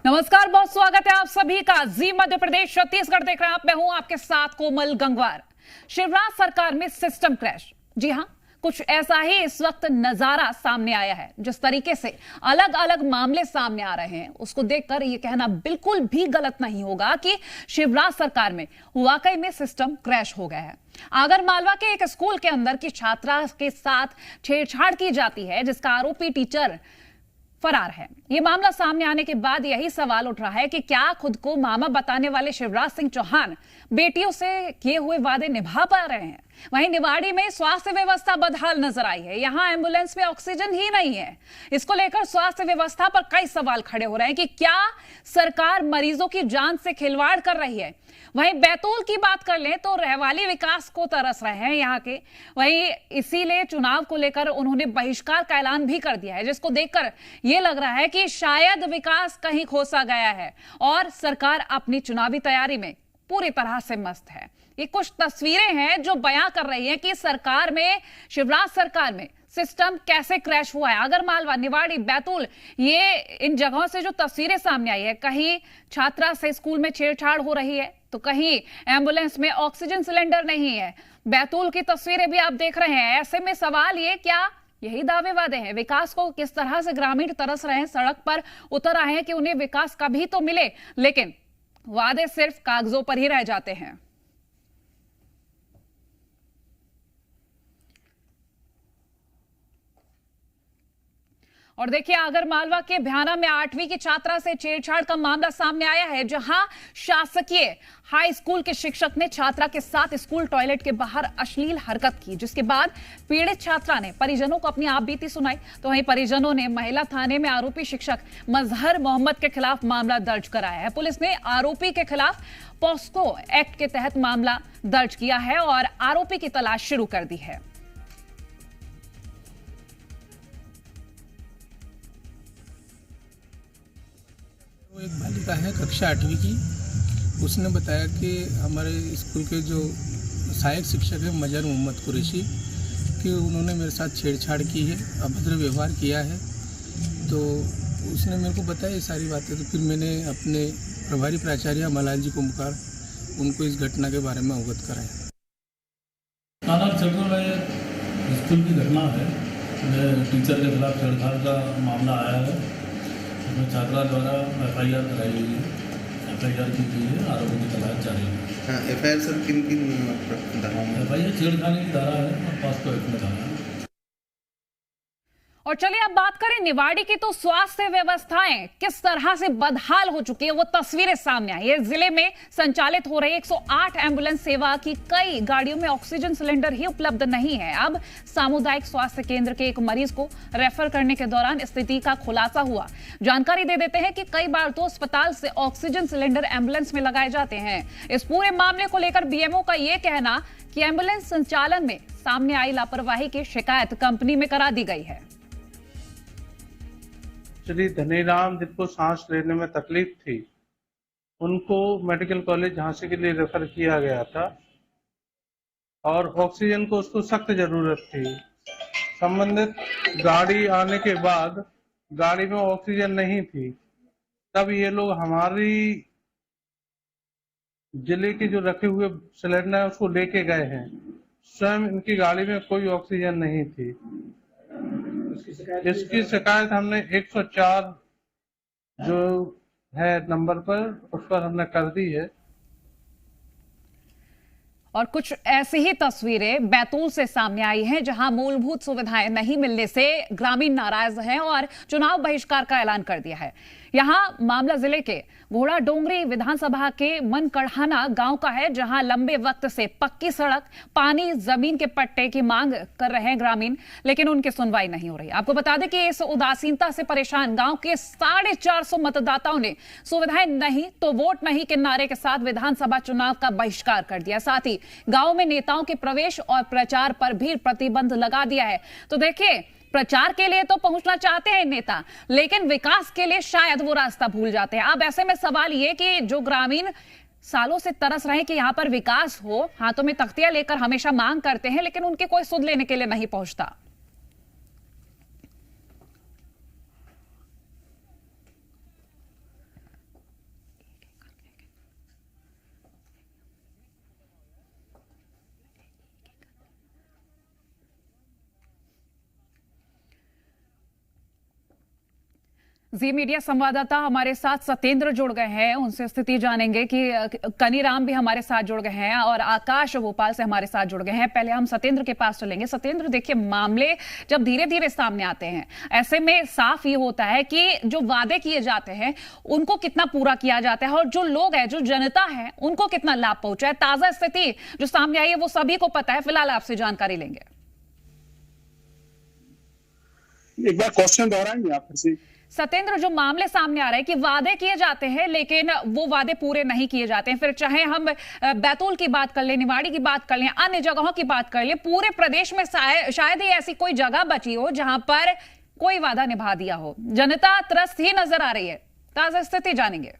नमस्कार, बहुत स्वागत है आप सभी का जी मध्य प्रदेश छत्तीसगढ़ देख रहे हैं आप। मैं हूं आपके साथ कोमल गंगवार। शिवराज सरकार में सिस्टम क्रैश, जी हां, कुछ ऐसा ही इस वक्त नजारा सामने आया है। जिस तरीके से अलग अलग मामले सामने आ रहे हैं उसको देखकर यह कहना बिल्कुल भी गलत नहीं होगा कि शिवराज सरकार में वाकई में सिस्टम क्रैश हो गया है। आगर मालवा के एक स्कूल के अंदर की छात्रा के साथ छेड़छाड़ की जाती है, जिसका आरोपी टीचर फरार है। यह मामला सामने आने के बाद यही सवाल उठ रहा है कि क्या खुद को मामा बताने वाले शिवराज सिंह चौहान बेटियों से किए हुए वादे निभा पा रहे हैं। वहीं निवाड़ी में स्वास्थ्य व्यवस्था बदहाल नजर आई है। यहां एम्बुलेंस में ऑक्सीजन ही नहीं है। इसको लेकर स्वास्थ्य व्यवस्था पर कई सवाल खड़े हो रहे हैं कि क्या सरकार मरीजों की जान से खिलवाड़ कर रही है। वहीं बैतूल की बात कर लें तो रहवाली विकास को तरस रहे हैं यहाँ के। वहीं इसीलिए चुनाव को लेकर उन्होंने बहिष्कार का ऐलान भी कर दिया है, जिसको देखकर यह लग रहा है कि शायद विकास कहीं खोसा गया है और सरकार अपनी चुनावी तैयारी में पूरी तरह से मस्त है। ये कुछ तस्वीरें हैं जो बयां कर रही हैं कि सरकार में, शिवराज सरकार में सिस्टम कैसे क्रैश हुआ है। आगर मालवा, निवाड़ी, बैतूल, ये इन जगहों से जो तस्वीरें सामने आई है, कहीं छात्रा से स्कूल में छेड़छाड़ हो रही है तो कहीं एम्बुलेंस में ऑक्सीजन सिलेंडर नहीं है। बैतूल की तस्वीरें भी आप देख रहे हैं। ऐसे में सवाल ये, क्या यही दावे वादे हैं? विकास को किस तरह से ग्रामीण तरस रहे हैं, सड़क पर उतर आए हैं कि उन्हें विकास कभी तो मिले, लेकिन वादे सिर्फ कागजों पर ही रह जाते हैं। और देखिए, आगर मालवा के भ्याना में 8वीं की छात्रा से छेड़छाड़ का मामला सामने आया है, जहां शासकीय हाई स्कूल के शिक्षक ने छात्रा के साथ स्कूल टॉयलेट के बाहर अश्लील हरकत की, जिसके बाद पीड़ित छात्रा ने परिजनों को अपनी आपबीती सुनाई। तो वहीं परिजनों ने महिला थाने में आरोपी शिक्षक मजहर मोहम्मद के खिलाफ मामला दर्ज कराया है। पुलिस ने आरोपी के खिलाफ पॉस्को एक्ट के तहत मामला दर्ज किया है और आरोपी की तलाश शुरू कर दी है। वो एक बालिका है कक्षा 8वीं की। उसने बताया कि हमारे स्कूल के जो सहायक शिक्षक है मजहर मोहम्मद कुरैशी, कि उन्होंने मेरे साथ छेड़छाड़ की है, अभद्र व्यवहार किया है। तो उसने मेरे को बताया ये सारी बातें। तो फिर मैंने अपने प्रभारी प्राचार्य मलाल जी को पुकार उनको इस घटना के बारे में अवगत कराया। थाना क्षेत्र में स्कूल की घटना है, टीचर के खिलाफ छेड़छाड़ का मामला आया है। इसमें छात्रा द्वारा FIR कराई गई है। FIR की गई है, आरोपी की तलाश जारी है। हाँ, FIR सर किन धाराओं में? FIR छेड़खानी की धारा है और पॉस्को एक्ट में धारा है। और चलिए अब बात करें निवाड़ी की, तो स्वास्थ्य व्यवस्थाएं किस तरह से बदहाल हो चुकी है वो तस्वीरें सामने आई है। जिले में संचालित हो रही 108 एम्बुलेंस सेवा की कई गाड़ियों में ऑक्सीजन सिलेंडर ही उपलब्ध नहीं है। अब सामुदायिक स्वास्थ्य केंद्र के एक मरीज को रेफर करने के दौरान स्थिति का खुलासा हुआ। जानकारी दे देते हैं कि कई बार तो अस्पताल से ऑक्सीजन सिलेंडर एम्बुलेंस में लगाए जाते हैं। इस पूरे मामले को लेकर BMO का यह कहना कि एम्बुलेंस संचालन में सामने आई लापरवाही की शिकायत कंपनी में करा दी गई है। श्री धनीराम, जिनको सांस लेने में तकलीफ थी, उनको मेडिकल कॉलेज झांसी के लिए रेफर किया गया था और ऑक्सीजन को उसको सख्त जरूरत थी। संबंधित गाड़ी आने के बाद गाड़ी में ऑक्सीजन नहीं थी, तब ये लोग हमारी जिले के जो रखे हुए सिलेंडर है उसको लेके गए हैं। स्वयं इनकी गाड़ी में कोई ऑक्सीजन नहीं थी। इसकी शिकायत हमने 104 जो है नंबर पर, उस पर हमने कर दी है। और कुछ ऐसी ही तस्वीरें बैतूल से सामने आई हैं, जहां मूलभूत सुविधाएं नहीं मिलने से ग्रामीण नाराज हैं और चुनाव बहिष्कार का ऐलान कर दिया है। यहां मामला जिले के घोड़ा डोंगरी विधानसभा के मनकढ़ाना गांव का है, जहां लंबे वक्त से पक्की सड़क, पानी, जमीन के पट्टे की मांग कर रहे हैं ग्रामीण, लेकिन उनकी सुनवाई नहीं हो रही। आपको बता दें कि इस उदासीनता से परेशान गांव के 450 मतदाताओं ने सुविधाएं नहीं तो वोट नहीं के नारे के साथ विधानसभा चुनाव का बहिष्कार कर दिया। साथ ही गांव में नेताओं के प्रवेश और प्रचार पर भी प्रतिबंध लगा दिया है। तो देखिए, प्रचार के लिए तो पहुंचना चाहते हैं नेता, लेकिन विकास के लिए शायद वो रास्ता भूल जाते हैं। अब ऐसे में सवाल ये कि जो ग्रामीण सालों से तरस रहे हैं कि यहां पर विकास हो, हाथों में तख्तियां लेकर हमेशा मांग करते हैं, लेकिन उनके कोई सुध लेने के लिए नहीं पहुंचता। जी मीडिया संवाददाता हमारे साथ सत्येंद्र जुड़ गए हैं, उनसे स्थिति जानेंगे कि कनीराम भी हमारे साथ जुड़ गए हैं और आकाश भोपाल से हमारे साथ जुड़ गए हैं। पहले हम सत्येंद्र के पास चलेंगे। सत्येंद्र, देखिए, मामले जब धीरे धीरे सामने आते हैं, ऐसे में साफ ये होता है कि जो वादे किए जाते हैं उनको कितना पूरा किया जाता है और जो लोग हैं, जो जनता है, उनको कितना लाभ पहुंचा है। ताजा स्थिति जो सामने आई है वो सभी को पता है, फिलहाल आपसे जानकारी लेंगे। एक बार क्वेश्चन दोहराएंगे आप फिर से? सत्येंद्र, जो मामले सामने आ रहे हैं कि वादे किए जाते हैं लेकिन वो वादे पूरे नहीं किए जाते हैं, फिर चाहे हम बैतूल की बात कर लें, निवाड़ी की बात कर लें, अन्य जगहों की बात कर लें, पूरे प्रदेश में शायद ही ऐसी कोई जगह बची हो जहां पर कोई वादा निभा दिया हो। जनता त्रस्त ही नजर आ रही है। ताजा स्थिति जानेंगे।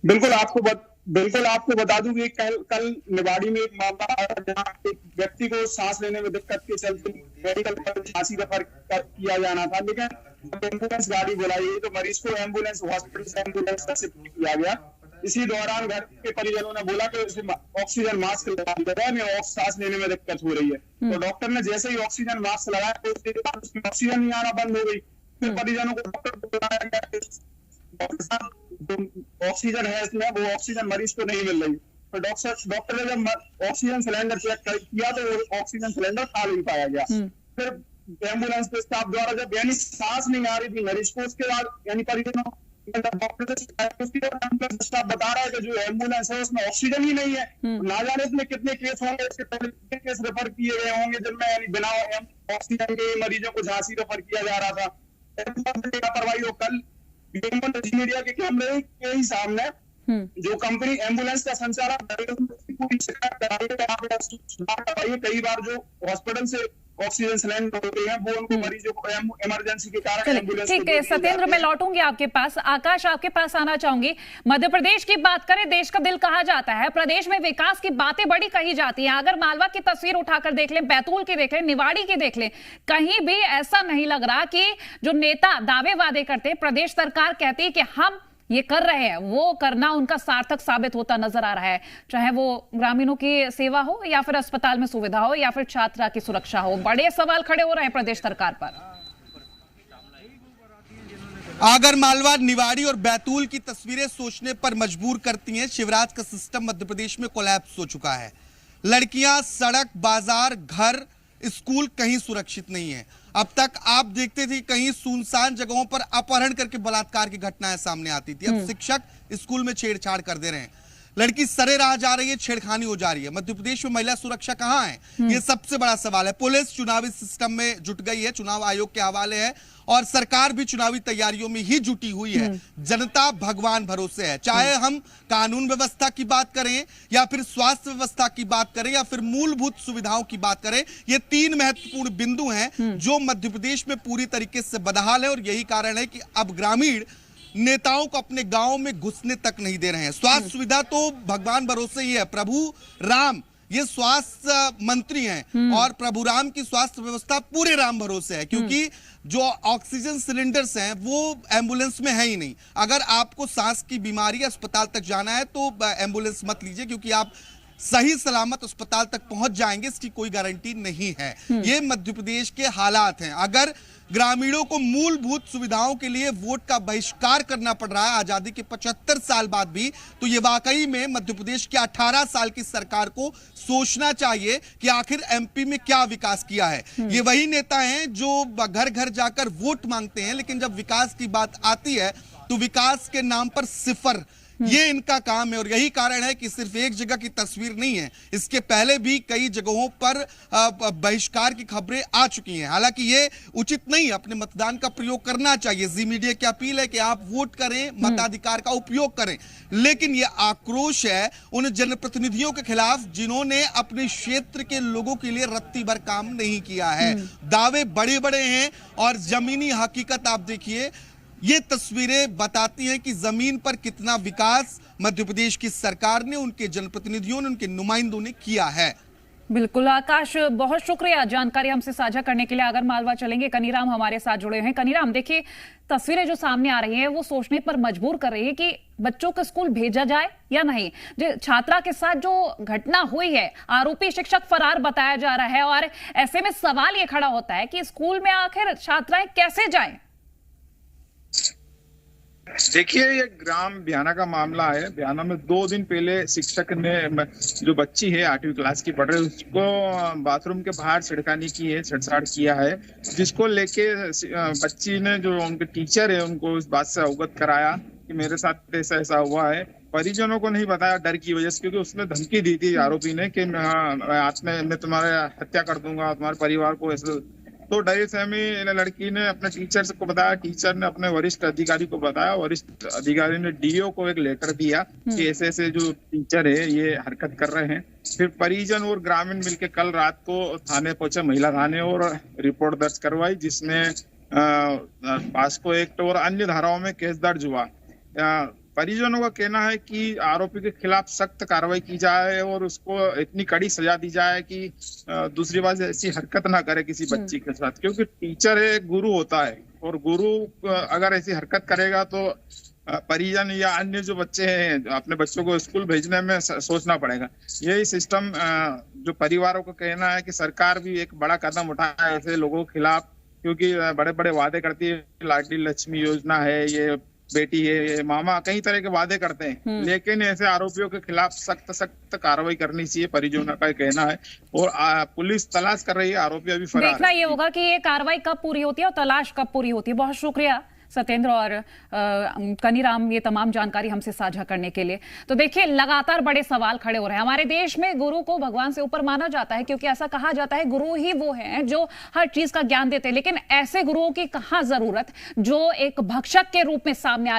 बिल्कुल आपको बता दूं कि कल निवाड़ी में एक मामला आया जहां एक व्यक्ति को सांस लेने में दिक्कत के चलते मेडिकल कॉलेज झांसी रेफर किया जाना था, लेकिन एम्बुलेंस गाड़ी बुलाई गई तो मरीज को एम्बुलेंस हॉस्पिटल से एम्बुलेंस से शिफ्ट किया गया। इसी दौरान घर के परिजनों ने बोला कि उसे ऑक्सीजन मास्क लगा दिया है, सांस लेने में दिक्कत हो रही है। तो डॉक्टर ने जैसे ही ऑक्सीजन मास्क लगाया तो उसके बाद उसमें ऑक्सीजन नहीं आना बंद हो गई। फिर परिजनों को डॉक्टर को बुलाया गया, ऑक्सीजन है इसमें, वो ऑक्सीजन मरीज को नहीं मिल रही। तो डॉक्टर ने जब ऑक्सीजन सिलेंडर चेक किया तो वो ऑक्सीजन सिलेंडर खाली पाया गया। फिर एम्बुलेंस के स्टाफ द्वारा जब यानी सांस नहीं आ रही थी मरीज को, उसके बाद यानी परिजनों डॉक्टर स्टाफ बता रहा है कि जो एम्बुलेंस है उसमें ऑक्सीजन ही नहीं है। ना जाने इसमें कितने केस होंगे, इसके पहले कितने केस रेफर किए गए होंगे जिनमें यानी बिना ऑक्सीजन के मरीजों को झांसी रेफर किया जा रहा था। लापरवाही कल मीडिया के कैमरे के ही सामने जो कंपनी एम्बुलेंस का संचालन कई बार जो हॉस्पिटल से ऑक्सीजन सिलेंडर होते हैं वो उनको मरीजों को इमरजेंसी के कारण एम्बुलेंस। ठीक है सत्येंद्र, मैं लौटूंगी आपके पास। आकाश, आपके पास आना चाहूंगी। मध्य प्रदेश की बात करें, देश का दिल कहा जाता है, प्रदेश में विकास की बातें बड़ी कही जाती हैं। अगर मालवा की तस्वीर उठाकर देख लें, बैतूल की देख लें, निवाड़ी की देख लें, कहीं भी ऐसा नहीं लग रहा कि जो नेता दावे वादे करते, प्रदेश सरकार कहती है कि हम ये कर रहे हैं, वो करना उनका सार्थक साबित होता नजर आ रहा है। चाहे वो ग्रामीणों की सेवा हो या फिर अस्पताल में सुविधा हो या फिर छात्रा की सुरक्षा हो, बड़े सवाल खड़े हो रहे हैं प्रदेश सरकार पर। आगर मालवा, निवाड़ी और बैतूल की तस्वीरें सोचने पर मजबूर करती हैं। शिवराज का सिस्टम मध्य प्रदेश में कोलैप्स हो चुका है। लड़कियां सड़क, बाजार, घर, स्कूल कहीं सुरक्षित नहीं है। अब तक आप देखते थे कहीं सुनसान जगहों पर अपहरण करके बलात्कार की घटनाएं सामने आती थी। अब शिक्षक स्कूल में छेड़छाड़ कर दे रहे हैं, लड़की सरे राह जा रही है, छेड़खानी हो जा रही है। मध्य प्रदेश में महिला सुरक्षा कहां है, ये सबसे बड़ा सवाल है। पुलिस चुनावी सिस्टम में जुट गई है, चुनाव आयोग के हवाले है, और सरकार भी चुनावी तैयारियों में ही जुटी हुई है। जनता भगवान भरोसे है। चाहे हम कानून व्यवस्था की बात करें या फिर स्वास्थ्य व्यवस्था की बात करें या फिर मूलभूत सुविधाओं की बात करें, ये तीन महत्वपूर्ण बिंदु हैं जो मध्य प्रदेश में पूरी तरीके से बदहाल है। और यही कारण है कि अब ग्रामीण नेताओं को अपने गांव में घुसने तक नहीं दे रहे हैं। स्वास्थ्य सुविधा तो भगवान भरोसे ही है। प्रभु राम ये स्वास्थ्य मंत्री हैं और प्रभु राम की स्वास्थ्य व्यवस्था पूरे राम भरोसे है, क्योंकि जो ऑक्सीजन सिलेंडर्स हैं वो एम्बुलेंस में है ही नहीं। अगर आपको सांस की बीमारी अस्पताल तक जाना है तो एम्बुलेंस मत लीजिए, क्योंकि आप सही सलामत अस्पताल तक पहुंच जाएंगे इसकी कोई गारंटी नहीं है। ये मध्य प्रदेश के हालात हैं। अगर ग्रामीणों को मूलभूत सुविधाओं के लिए वोट का बहिष्कार करना पड़ रहा है आजादी के 75 साल बाद भी, तो ये वाकई में मध्य प्रदेश के 18 साल की सरकार को सोचना चाहिए कि आखिर एमपी में क्या विकास किया है। ये वही नेता हैं जो घर घर जाकर वोट मांगते हैं, लेकिन जब विकास की बात आती है तो विकास के नाम पर सिफर, ये इनका काम है। और यही कारण है कि सिर्फ एक जगह की तस्वीर नहीं है, इसके पहले भी कई जगहों पर बहिष्कार की खबरें आ चुकी हैं। हालांकि ये उचित नहीं, अपने मतदान का प्रयोग करना चाहिए। जी मीडिया की अपील है कि आप वोट करें, मताधिकार का उपयोग करें, लेकिन ये आक्रोश है उन जनप्रतिनिधियों के खिलाफ जिन्होंने अपने क्षेत्र के लोगों के लिए रत्ती भर काम नहीं किया है। दावे बड़े बड़े हैं और जमीनी हकीकत आप देखिए, ये तस्वीरें बताती हैं कि जमीन पर कितना विकास मध्य प्रदेश की सरकार ने, उनके जनप्रतिनिधियों ने, उनके नुमाइंदों ने किया है। बिल्कुल आकाश, बहुत शुक्रिया जानकारी हमसे साझा करने के लिए। अगर मालवा चलेंगे, कनीराम हमारे साथ जुड़े हैं। कनीराम, देखिए तस्वीरें जो सामने आ रही हैं वो सोचने पर मजबूर कर रही है कि बच्चों को स्कूल भेजा जाए या नहीं। जो छात्रा के साथ जो घटना हुई है, आरोपी शिक्षक फरार बताया जा रहा है और ऐसे में सवाल ये खड़ा होता है कि स्कूल में आखिर छात्राएं कैसे जाएं? देखिए, ये ग्राम बियाना का मामला है। बियाना में 2 दिन पहले शिक्षक ने जो बच्ची है 8वीं क्लास की पढ़ रही, उसको बाथरूम के बाहर छिड़कानी की है, छेड़छाड़ किया है, जिसको लेके बच्ची ने जो उनके टीचर है उनको इस बात से अवगत कराया कि मेरे साथ ऐसा ऐसा हुआ है। परिजनों को नहीं बताया डर की वजह से, क्योंकि उसने धमकी दी थी आरोपी ने कि मैं तुम्हारे हत्या कर दूंगा, तुम्हारे परिवार को ऐसे। तो डरी सहमी लड़की ने अपने टीचर को बताया, टीचर ने अपने वरिष्ठ अधिकारी को बताया, वरिष्ठ अधिकारी ने डीओ को एक लेटर दिया कि ऐसे ऐसे जो टीचर है ये हरकत कर रहे हैं। फिर परिजन और ग्रामीण मिलके कल रात को थाने पहुंचे, महिला थाने, और रिपोर्ट दर्ज करवाई, जिसमें पास्को एक्ट और अन्य धाराओं में केस दर्ज हुआ। परिजनों का कहना है कि आरोपी के खिलाफ सख्त कार्रवाई की जाए और उसको इतनी कड़ी सजा दी जाए कि दूसरी बार ऐसी हरकत ना करे किसी बच्ची के साथ, क्योंकि टीचर एक गुरु होता है और गुरु अगर ऐसी हरकत करेगा तो परिजन या अन्य जो बच्चे हैं अपने बच्चों को स्कूल भेजने में सोचना पड़ेगा। यही सिस्टम जो परिवारों का कहना है कि सरकार भी एक बड़ा कदम उठाए ऐसे लोगों के खिलाफ, क्योंकि बड़े बड़े वादे करती है, लाडली लक्ष्मी योजना है, ये बेटी है, ये मामा, कई तरह के वादे करते हैं, लेकिन ऐसे आरोपियों के खिलाफ सख्त कार्रवाई करनी चाहिए, परिजनों का कहना है। और पुलिस तलाश कर रही है, आरोपी अभी फरार है। देखना ये होगा कि ये कार्रवाई कब पूरी होती है और तलाश कब पूरी होती है। बहुत शुक्रिया सत्येंद्र और कनीराम, ये तमाम जानकारी हमसे साझा करने के लिए। तो देखिए, लगातार बड़े सवाल खड़े हो रहे हैं। हमारे देश में गुरु को भगवान से ऊपर माना जाता है, क्योंकि ऐसा कहा जाता है गुरु ही वो हैं जो हर चीज का ज्ञान देते हैं। लेकिन ऐसे गुरुओं की कहां जरूरत जो एक भक्षक के रूप में सामने आ